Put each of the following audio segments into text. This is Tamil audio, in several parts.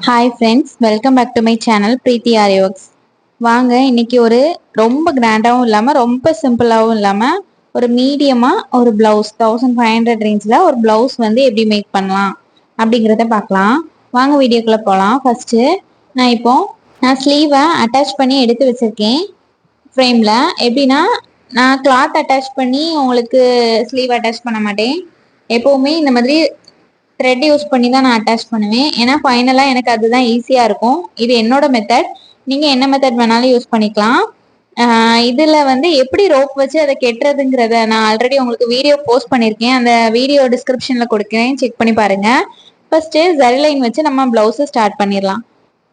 Hi friends, welcome back to my channel Preethi Aari works. வாங்க இன்னைக்கு ஒரு ரொம்ப கிராண்டாகவும் இல்லாமல் ரொம்ப சிம்பிளாகவும் இல்லாமல் ஒரு மீடியமாக ஒரு ப்ளவுஸ் 1500 ரேஞ்சில் ஒரு ப்ளவுஸ் வந்து எப்படி மேக் பண்ணலாம் அப்படிங்கிறத பார்க்கலாம். வாங்க வீடியோக்குள்ளே போகலாம். ஃபஸ்ட்டு நான் ஸ்லீவை அட்டாச் பண்ணி எடுத்து வச்சுருக்கேன் ஃப்ரேமில். எப்படின்னா, நான் கிளாத் அட்டாச் பண்ணி உங்களுக்கு ஸ்லீவ் அட்டாச் பண்ண மாட்டேன். எப்போவுமே இந்த மாதிரி த்ரெட் யூஸ் பண்ணி தான் நான் அட்டாச் பண்ணுவேன். ஏன்னா ஃபைனலாக எனக்கு அதுதான் ஈஸியாக இருக்கும். இது என்னோட மெத்தட். நீங்கள் என்ன மெத்தட் வேணாலும் யூஸ் பண்ணிக்கலாம். இதில் வந்து எப்படி ரோப் வச்சு அதை கெட்டுறதுங்கிறத நான் ஆல்ரெடி உங்களுக்கு வீடியோ போஸ்ட் பண்ணியிருக்கேன். அந்த வீடியோ டிஸ்கிரிப்ஷனில் கொடுக்குறேன், செக் பண்ணி பாருங்கள். ஃபஸ்ட்டு ஜரி லைன் வச்சு நம்ம ப்ளவுஸை ஸ்டார்ட் பண்ணிடலாம்.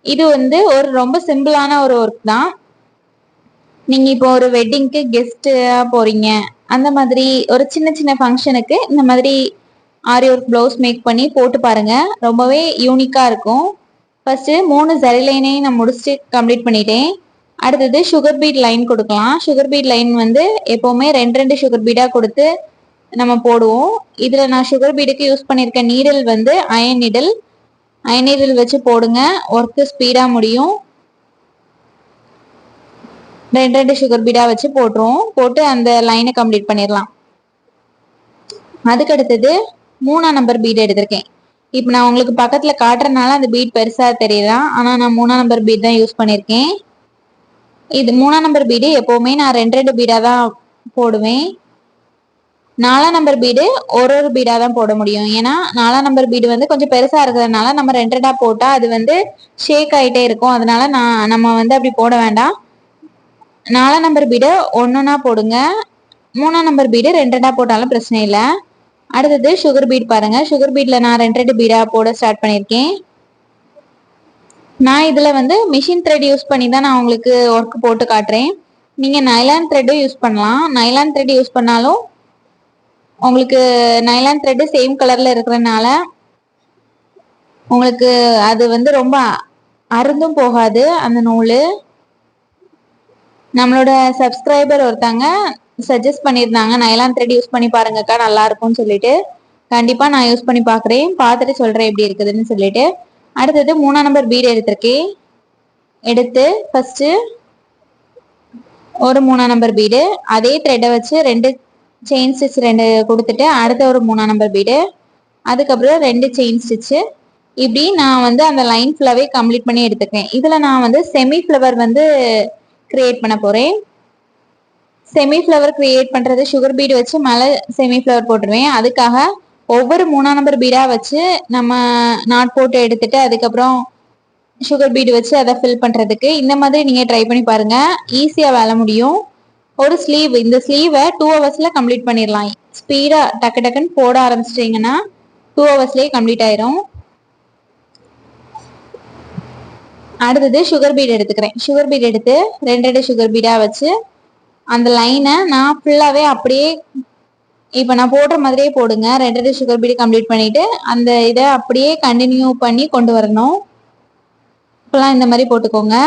இது வந்து ஒரு ரொம்ப சிம்பிளான ஒரு ஒர்க் தான். நீங்கள் இப்போ ஒரு வெட்டிங்க்கு கெஸ்ட்டாக போகிறீங்க, அந்த மாதிரி ஒரு சின்ன சின்ன ஃபங்க்ஷனுக்கு இந்த மாதிரி ஆரி ஒர்க் ப்ளவுஸ் மேக் பண்ணி போட்டு பாருங்க, ரொம்பவே யூனிக்காக இருக்கும். ஃபர்ஸ்ட்டு 3 ஜரி லைனையும் நான் முடிச்சுட்டு கம்ப்ளீட் பண்ணிட்டேன். அடுத்தது சுகர் பீட் லைன் கொடுக்கலாம். சுகர் பீட் லைன் வந்து எப்போவுமே 2 சுகர் பீடாக கொடுத்து நம்ம போடுவோம். இதில் நான் சுகர் பீடுக்கு யூஸ் பண்ணியிருக்க நீடில் வந்து அயன் நீடில் வச்சு போடுங்க, ஒர்க்கு ஸ்பீடாக முடியும். 2 சுகர் பீடாக வச்சு போட்டு அந்த லைனை கம்ப்ளீட் பண்ணிடலாம். அதுக்கு அடுத்தது 3ஆம் நம்பர் பீட் எடுத்திருக்கேன். இப்போ நான் உங்களுக்கு பக்கத்தில் காட்டுறதுனால அந்த பீட் பெருசாக தெரியலாம், ஆனால் நான் 3ஆம் நம்பர் பீட் தான் யூஸ் பண்ணியிருக்கேன். இது 3ஆம் நம்பர் பீடு எப்போவுமே நான் 2 பீடாக தான் போடுவேன். 4ஆம் நம்பர் பீடு ஒரு பீடாக தான் போட முடியும். ஏன்னா 4ஆம் நம்பர் பீடு வந்து கொஞ்சம் பெருசாக இருக்கிறதுனால நம்ம 2 போட்டால் அது வந்து ஷேக் ஆகிட்டே இருக்கும். அதனால நம்ம வந்து அப்படி போட வேண்டாம். 4ஆம் நம்பர் பீடை 1 போடுங்க. 3ஆம் நம்பர் பீடு 2 போட்டாலும் பிரச்சனை இல்லை. அடுத்தது சுகர் பீட் பாருங்க. சுகர் பீட்ல நான் 2 பீடா போட ஸ்டார்ட் பண்ணியிருக்கேன். நான் இதுல வந்து மிஷின் த்ரெட் யூஸ் பண்ணி தான் நான் உங்களுக்கு ஒர்க் போட்டு காட்டுறேன். நீங்க நைலான் த்ரெட்டும் யூஸ் பண்ணலாம். நைலான் த்ரெட் யூஸ் பண்ணாலும் உங்களுக்கு நைலான் த்ரெட் சேம் கலர்ல இருக்கிறதுனால உங்களுக்கு அது வந்து ரொம்ப அருந்தும் போகாது அந்த நூல். நம்மளோட சப்ஸ்கிரைபர் ஒருத்தாங்க சஜஸ்ட் பண்ணியிருந்தாங்க, நைலான் த்ரெட் யூஸ் பண்ணி பாருங்கக்கா நல்லா இருக்கும்னு சொல்லிட்டு. கண்டிப்பா நான் யூஸ் பண்ணி பாக்குறேன், பார்த்துட்டு சொல்றேன் எப்படி இருக்குதுன்னு சொல்லிட்டு. அடுத்தது 3ஆம் நம்பர் பீடு எடுத்திருக்கேன். எடுத்து ஃபர்ஸ்ட் ஒரு 3ஆம் நம்பர் பீடு, அதே த்ரெட்டை வச்சு 2 செயின் ஸ்டிச் 2 கொடுத்துட்டு அடுத்த ஒரு 3ஆம் நம்பர் பீடு, அதுக்கப்புறம் 2 செயின் ஸ்டிச்சு. இப்படி நான் வந்து அந்த லைன் ஃபுல்லாவே கம்ப்ளீட் பண்ணி எடுத்துக்கிறேன். இதுல நான் வந்து செமி ஃப்ளவர் வந்து கிரியேட் பண்ண போறேன். செமி ஃப்ளவர் கிரியேட் பண்றது சுகர் பீடு வச்சு மேலே செமி ஃப்ளவர் போட்டுருவேன். அதுக்காக ஒவ்வொரு 3ஆம் நம்பர் பீடா வச்சு நம்ம நாட் போட்டு எடுத்துட்டு அதுக்கப்புறம் சுகர் பீடு வச்சு அதை ஃபில் பண்றதுக்கு இந்த மாதிரி நீங்க ட்ரை பண்ணி பாருங்க, ஈஸியா வேலை முடியும். ஒரு ஸ்லீவ், இந்த ஸ்லீவை 2 ஹவர்ஸ்ல கம்ப்ளீட் பண்ணிடலாம். ஸ்பீடா டக்கு டக்குன்னு போட ஆரம்பிச்சிட்டீங்கன்னா 2 ஹவர்ஸ்லயே கம்ப்ளீட் ஆயிரும். அடுத்தது சுகர் பீட் எடுத்துக்கிறேன். சுகர் பீட் எடுத்து 2 சுகர் பீடா வச்சு அந்த லைனை நான் ஃபுல்லாவே அப்படியே இப்போ நான் போடுற மாதிரியே போடுங்க. 2 சுகர் பீடு கம்ப்ளீட் பண்ணிட்டு அந்த இதை அப்படியே கண்டினியூ பண்ணி கொண்டு வரணும். இப்பெல்லாம் இந்த மாதிரி போட்டுக்கோங்க.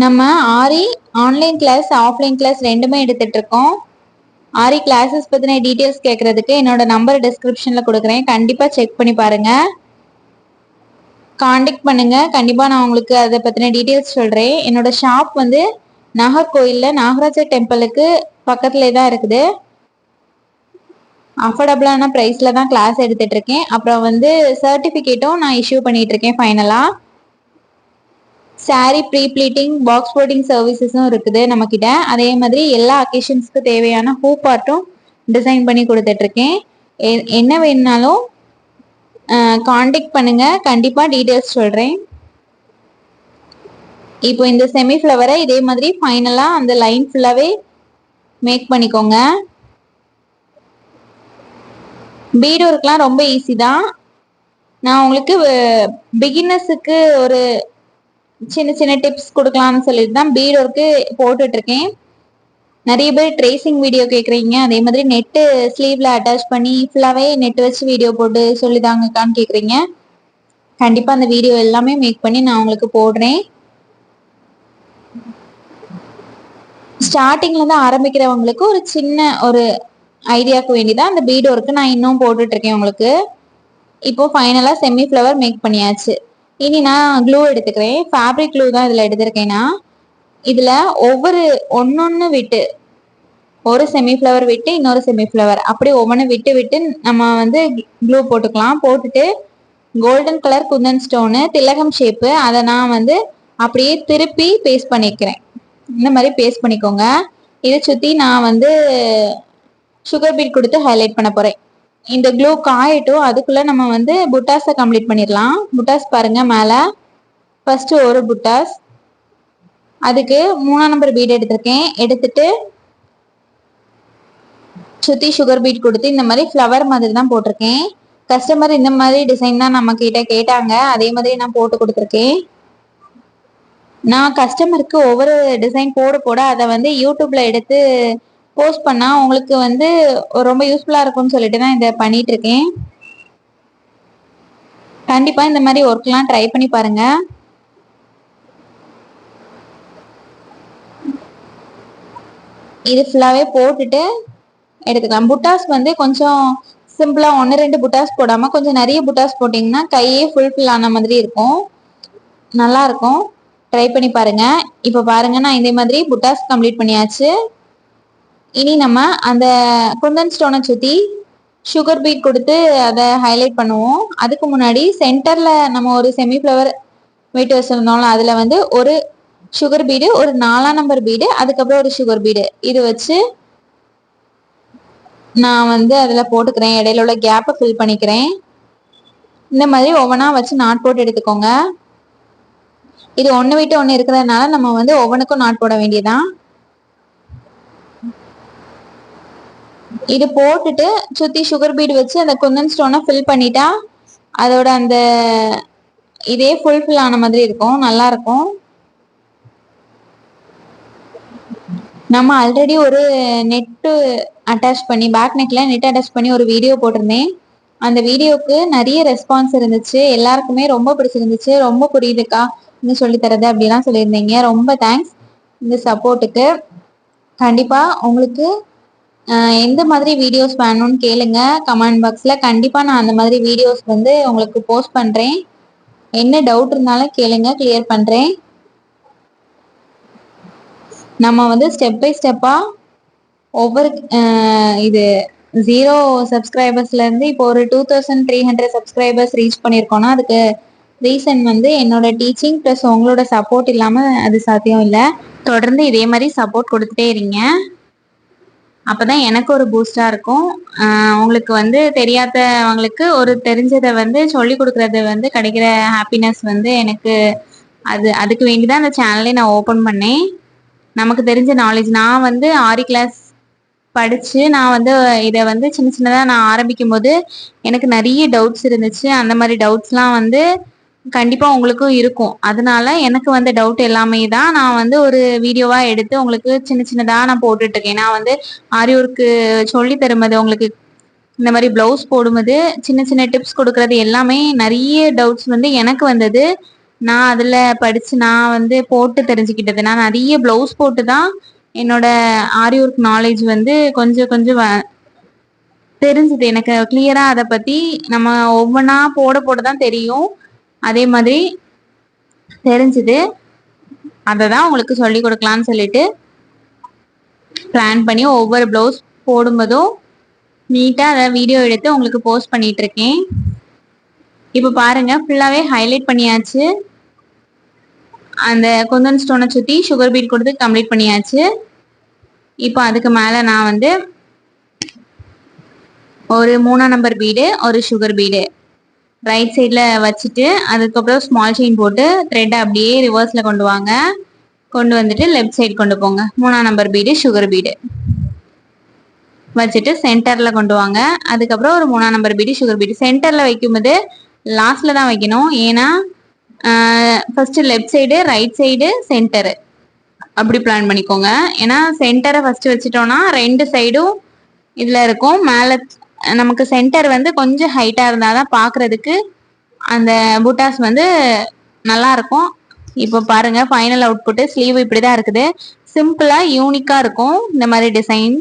நம்ம ஆரி ஆன்லைன் கிளாஸ் ஆஃப்லைன் கிளாஸ் ரெண்டுமே எடுத்துட்டு இருக்கோம். ஆரி கிளாஸஸ் பத்தின டீட்டெயில்ஸ் கேட்கறதுக்கு என்னோட நம்பர் டிஸ்கிரிப்ஷன்ல கொடுக்குறேன், கண்டிப்பா செக் பண்ணி பாருங்க, காண்டாக்ட் பண்ணுங்க. கண்டிப்பா நான் உங்களுக்கு அதை பத்தின டீட்டெயில்ஸ் சொல்றேன். என்னோட ஷாப் வந்து நாகர்கோயில்ல நாகராஜர் டெம்பிளுக்கு பக்கத்துல தான் இருக்குது. அஃபோர்டபுளான ப்ரைஸ்ல தான் கிளாஸ் எடுத்துட்டு இருக்கேன். அப்புறம் வந்து சர்டிஃபிகேட்டும் நான் இஷ்யூ பண்ணிட்டு இருக்கேன். ஃபைனலா sari pre pleating box boarding சர்வீசஸும் இருக்குது நம்ம கிட்ட. அதே மாதிரி எல்லா அக்கேஷன்ஸ்க்கு தேவையான ஹூப் ஆர்ட்டும் டிசைன் பண்ணி கொடுத்துட்டு இருக்கேன். என்ன வேணும்னாலும் காண்டாக்ட் பண்ணுங்க, கண்டிப்பா டீட்டெயில்ஸ் சொல்றேன். இப்போ இந்த செமி ஃப்ளவரை இதே மாதிரி ஃபைனலா அந்த லைன் ஃபுல்லாவே மேக் பண்ணிக்கோங்க. பீட் ஒர்க்லாம் ரொம்ப ஈஸி தான். நான் உங்களுக்கு பிகினர்ஸுக்கு ஒரு சின்ன சின்ன டிப்ஸ் கொடுக்கலாம்னு சொல்லிட்டு தான் பீட் ஒர்க்கு போட்டுட்டு இருக்கேன். நிறைய பேர் ட்ரேசிங் வீடியோ கேட்குறீங்க, அதே மாதிரி நெட்டு ஸ்லீவ்ல அட்டாச் பண்ணி ஃபுல்லாவே நெட் வச்சு வீடியோ போட்டு சொல்லிதாங்கக்கான்னு கேட்குறீங்க. கண்டிப்பா அந்த வீடியோ எல்லாமே மேக் பண்ணி நான் உங்களுக்கு போடுறேன். ஸ்டார்டிங்ல இருந்து ஆரம்பிக்கிறவங்களுக்கு ஒரு சின்ன ஒரு ஐடியாவுக்கு வேண்டிதான் அந்த பீட் ஒர்க்கு நான் இன்னும் போட்டுட்டு இருக்கேன் உங்களுக்கு. இப்போ ஃபைனலா செமி ஃப்ளவர் மேக் பண்ணியாச்சு. இனி நான் க்ளூ எடுத்துக்கிறேன். ஃபேப்ரிக் க்ளூ தான் இதுல எடுத்திருக்கேன்னா, இதுல ஒவ்வொரு ஒன்னொன்னு விட்டு ஒரு செமி ஃப்ளவர் விட்டு இன்னொரு செமி ஃப்ளவர் அப்படி ஒவ்வொன்று விட்டு விட்டு நம்ம வந்து க்ளூ போட்டுக்கலாம். போட்டுட்டு கோல்டன் கலர் குந்தன் ஸ்டோனு திலகம் ஷேப்பு அதை நான் வந்து அப்படியே திருப்பி பேஸ்ட் பண்ணிக்கிறேன். இந்த மாதிரி பேஸ்ட் பண்ணிக்கோங்க. இதை சுற்றி நான் வந்து சுகர் பீட் கொடுத்து ஹைலைட் பண்ண போகிறேன். இந்த க்ளூ காயட்டும், அதுக்குள்ள நம்ம வந்து புட்டாஸை கம்ப்ளீட் பண்ணிடலாம். புட்டாஸ் பாருங்க, மேலே ஃபர்ஸ்ட் ஒரு புட்டாஸ், அதுக்கு 3ஆம் நம்பர் பீட் எடுத்திருக்கேன். எடுத்துட்டு சுற்றி சுகர் பீட் கொடுத்து இந்த மாதிரி ஃப்ளவர் மாதிரி தான் போட்டிருக்கேன். கஸ்டமர் இந்த மாதிரி டிசைன் தான் நம்ம கிட்ட கேட்டாங்க, அதே மாதிரி நான் போட்டு கொடுத்துருக்கேன். நான் கஸ்டமருக்கு ஒவ்வொரு டிசைன் போட போட அதை வந்து யூடியூப்ல எடுத்து போஸ்ட் பண்ணா உங்களுக்கு வந்து ரொம்ப யூஸ்ஃபுல்லா இருக்கும்னு சொல்லிட்டு தான் இதை பண்ணிட்டு இருக்கேன். கண்டிப்பா இந்த மாதிரி ஒர்க்லாம் ட்ரை பண்ணி பாருங்க. இது ஃபுல்லாவே போட்டுட்டு எடுத்துக்கலாம். புட்டாஸ் வந்து கொஞ்சம் சிம்பிளா 1-2 புட்டாஸ் போடாம கொஞ்சம் நிறைய புட்டாஸ் போட்டீங்கன்னா கையே ஃபுல்ஃபில் ஆன மாதிரி இருக்கும், நல்லா இருக்கும். ட்ரை பண்ணி பாருங்க. இப்போ பாருங்க, நான் இதே மாதிரி புட்டாஸ் கம்ப்ளீட் பண்ணியாச்சு. இனி நம்ம அந்த குந்தன் ஸ்டோனை சுற்றி சுகர் பீட் கொடுத்து அதை ஹைலைட் பண்ணுவோம். அதுக்கு முன்னாடி சென்டர்ல நம்ம ஒரு செமி ஃப்ளவர் வெயிட் வச்சிருந்தோம்ல, அதுல வந்து ஒரு சுகர் பீடு, ஒரு 4ஆம் நம்பர் பீடு, அதுக்கப்புறம் ஒரு சுகர் பீடு, இது வச்சு நான் வந்து அதுல போட்டுக்கிறேன். இடையில உள்ள கேப்பை ஃபில் பண்ணிக்கிறேன். இந்த மாதிரி ஒவ்வொன்றா வச்சு நாட் போட்டு எடுத்துக்கோங்க. இது ஒன்று விட்டு ஒன்று இருக்கிறதுனால நம்ம வந்து ஒவ்வொன்றுக்கும் நாட் போட வேண்டியதான். இது போட்டுட்டு சுத்தி சுகர் பீட் வச்சு அந்த குந்தன் ஸ்டோனை ஃபில் பண்ணிட்டா அதோட அந்த இதே ஃபுல்ஃபில் ஆன மாதிரி இருக்கும், நல்லா இருக்கும். நம்ம ஆல்ரெடி ஒரு நெட்டு அட்டாச் பண்ணி பேக் நெக்ல நெட் அட்டாச் பண்ணி ஒரு வீடியோ போட்டிருந்தேன். அந்த வீடியோவுக்கு நிறைய ரெஸ்பான்ஸ் இருந்துச்சு, எல்லாருக்குமே ரொம்ப பிடிச்சிருந்துச்சு. ரொம்ப புரியுதுக்கா இன்னும் சொல்லி தரது அப்படிலாம் சொல்லியிருந்தீங்க. ரொம்ப தேங்க்ஸ் இந்த சப்போர்ட்டுக்கு. கண்டிப்பா உங்களுக்கு எந்த மாதிரி வீடியோஸ் வேணும்னு கேளுங்க கமெண்ட் பாக்ஸ்ல. கண்டிப்பா நான் அந்த மாதிரி வீடியோஸ் வந்து உங்களுக்கு போஸ்ட் பண்றேன். என்ன டவுட் இருந்தாலும் கேளுங்க, கிளியர் பண்றேன். நம்ம வந்து ஸ்டெப் பை ஸ்டெப்பா ஒவ்வொரு இது 0 சப்ஸ்கிரைபர்ஸ்ல இருந்து இப்போ ஒரு 2300 சப்ஸ்கிரைபர்ஸ் ரீச் பண்ணியிருக்கோம்னா அதுக்கு ரீசன் வந்து என்னோட டீச்சிங் ப்ளஸ் உங்களோட சப்போர்ட் இல்லாம அது சாத்தியம் இல்லை. தொடர்ந்து இதே மாதிரி சப்போர்ட் கொடுத்துட்டே இருங்க, அப்பதான் எனக்கு ஒரு பூஸ்டா இருக்கும். உங்களுக்கு வந்து தெரியாதவங்களுக்கு ஒரு தெரிஞ்சதை வந்து சொல்லி கொடுக்கறது வந்து கிடைக்கிற ஹாப்பினஸ் வந்து எனக்கு அதுக்கு வேண்டிதான் அந்த சேனலே நான் ஓப்பன் பண்ணேன். நமக்கு தெரிஞ்ச நாலேஜ், நான் வந்து ஆரி கிளாஸ் படிச்சு நான் வந்து இதை வந்து சின்ன சின்னதா நான் ஆரம்பிக்கும் போது எனக்கு நிறைய டவுட்ஸ் இருந்துச்சு. அந்த மாதிரி டவுட்ஸ்லாம் வந்து கண்டிப்பா உங்களுக்கும் இருக்கும். அதனால எனக்கு வந்து டவுட் எல்லாமே தான் நான் வந்து ஒரு வீடியோவா எடுத்து உங்களுக்கு சின்ன சின்னதா நான் போட்டுட்டு இருக்கேன். நான் வந்து ஆரி ஒர்க்கு சொல்லி தரும்போது உங்களுக்கு இந்த மாதிரி பிளவுஸ் போடும்போது சின்ன சின்ன டிப்ஸ் கொடுக்கறது எல்லாமே நிறைய டவுட்ஸ் வந்து எனக்கு வந்தது. நான் அதுல படிச்சு நான் வந்து போட்டு தெரிஞ்சுக்கிட்டது. நான் நிறைய பிளவுஸ் போட்டு தான் என்னோட ஆரி ஒர்க் நாலேஜ் வந்து கொஞ்சம் கொஞ்சம் தெரிஞ்சுது எனக்கு கிளியரா. அதை பத்தி நம்ம ஒவ்வொன்றா போட போட தான் தெரியும். அதே மாதிரி தெரிஞ்சுது, அதை தான் உங்களுக்கு சொல்லி கொடுக்கலான்னு சொல்லிட்டு பிளான் பண்ணி ஒவ்வொரு பிளவுஸ் போடும்போதும் நீட்டா அதை வீடியோ எடுத்து உங்களுக்கு போஸ்ட் பண்ணிட்டு இருக்கேன். இப்போ பாருங்க, ஃபுல்லாவே ஹைலைட் பண்ணியாச்சு. அந்த குந்தன் ஸ்டோனை சுத்தி சுகர் பீட் கொடுத்து கம்ப்ளீட் பண்ணியாச்சு. இப்போ அதுக்கு மேல நான் வந்து ஒரு 3ஆம் நம்பர் பீடு, ஒரு சுகர் பீடு ரைட் சைட்ல வச்சுட்டு அதுக்கப்புறம் ஸ்மால் செயின் போட்டு த்ரெட் அப்படியே ரிவர்ஸ்ல கொண்டு வாங்க. கொண்டு வந்துட்டு லெஃப்ட் சைடு கொண்டு போங்க. 3ஆம் நம்பர் பீடு சுகர் பீடு வச்சுட்டு சென்டர்ல கொண்டு வாங்க. அதுக்கப்புறம் ஒரு 3ஆம் நம்பர் பீடு சுகர் பீடு சென்டர்ல வைக்கும்போது லாஸ்ட்ல தான் வைக்கணும். ஏன்னா first left side, right side, centre அப்படி பிளான் பண்ணிக்கோங்க. ஏன்னா சென்டரை ஃபர்ஸ்ட் வச்சுட்டோம்னா 2 சைடும் இதுல இருக்கும். மேல நமக்கு சென்டர் வந்து கொஞ்சம் ஹைட்டா இருந்தாதான் பாக்குறதுக்கு அந்த பூட்டாஸ் வந்து நல்லா இருக்கும். இப்போ பாருங்க, ஃபைனல் அவுட்புட் ஸ்லீவ் இப்படிதான் இருக்குது. சிம்பிளா யூனிக்கா இருக்கும் இந்த மாதிரி டிசைன்.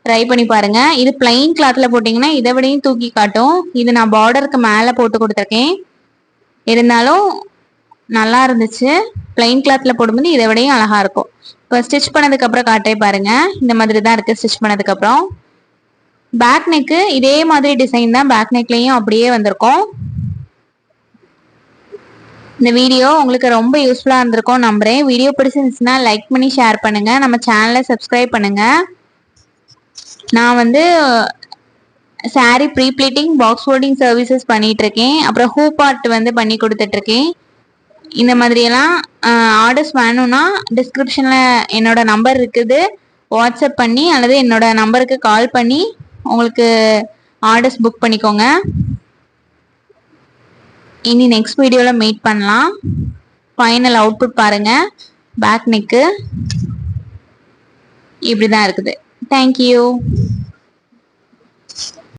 ட்ரை பண்ணி பாருங்க. இது பிளைன் கிளாத்ல போட்டீங்கன்னா இதை விடையும் தூக்கி காட்டும். இது நான் பார்டருக்கு மேல போட்டு கொடுத்துருக்கேன், இருந்தாலும் நல்லா இருந்துச்சு. பிளைன் கிளாத்ல போடும்போது இதை விடையும் அழகா இருக்கும். இப்போ ஸ்டிச் பண்ணதுக்கு அப்புறம் காட்டே பாருங்க. இந்த மாதிரி தான் இருக்கு ஸ்டிச் பண்ணதுக்கு அப்புறம். பேக் நெக்கு இதே மாதிரி டிசைன் தான், பேக் நெக்லயும் அப்படியே வந்திருக்கும். இந்த வீடியோ உங்களுக்கு ரொம்ப யூஸ்ஃபுல்லா இருந்திருக்கும் நம்புறேன். வீடியோ பிடிச்சிருந்துச்சுன்னா லைக் பண்ணி ஷேர் பண்ணுங்க, நம்ம சேனலை சப்ஸ்கிரைப் பண்ணுங்க. நான் வந்து sari pre pleating, box folding services பண்ணிட்டு இருக்கேன். அப்புறம் ஹூப் ஆர்ட் வந்து பண்ணி கொடுத்துட்டு இருக்கேன். இந்த மாதிரியெல்லாம் ஆர்டர்ஸ் வேணும்னா டிஸ்கிரிப்ஷன்ல என்னோட நம்பர் இருக்குது, வாட்ஸ்அப் பண்ணி அல்லது என்னோட நம்பருக்கு கால் பண்ணி உங்களுக்கு ஆர்டர்ஸ் புக் பண்ணிக்கோங்க. இனி நெக்ஸ்ட் வீடியோவில் மீட் பண்ணலாம். ஃபைனல் அவுட்புட் பாருங்க. பேக் நெக்கு இப்படி தான் இருக்குது. தேங்க்யூ.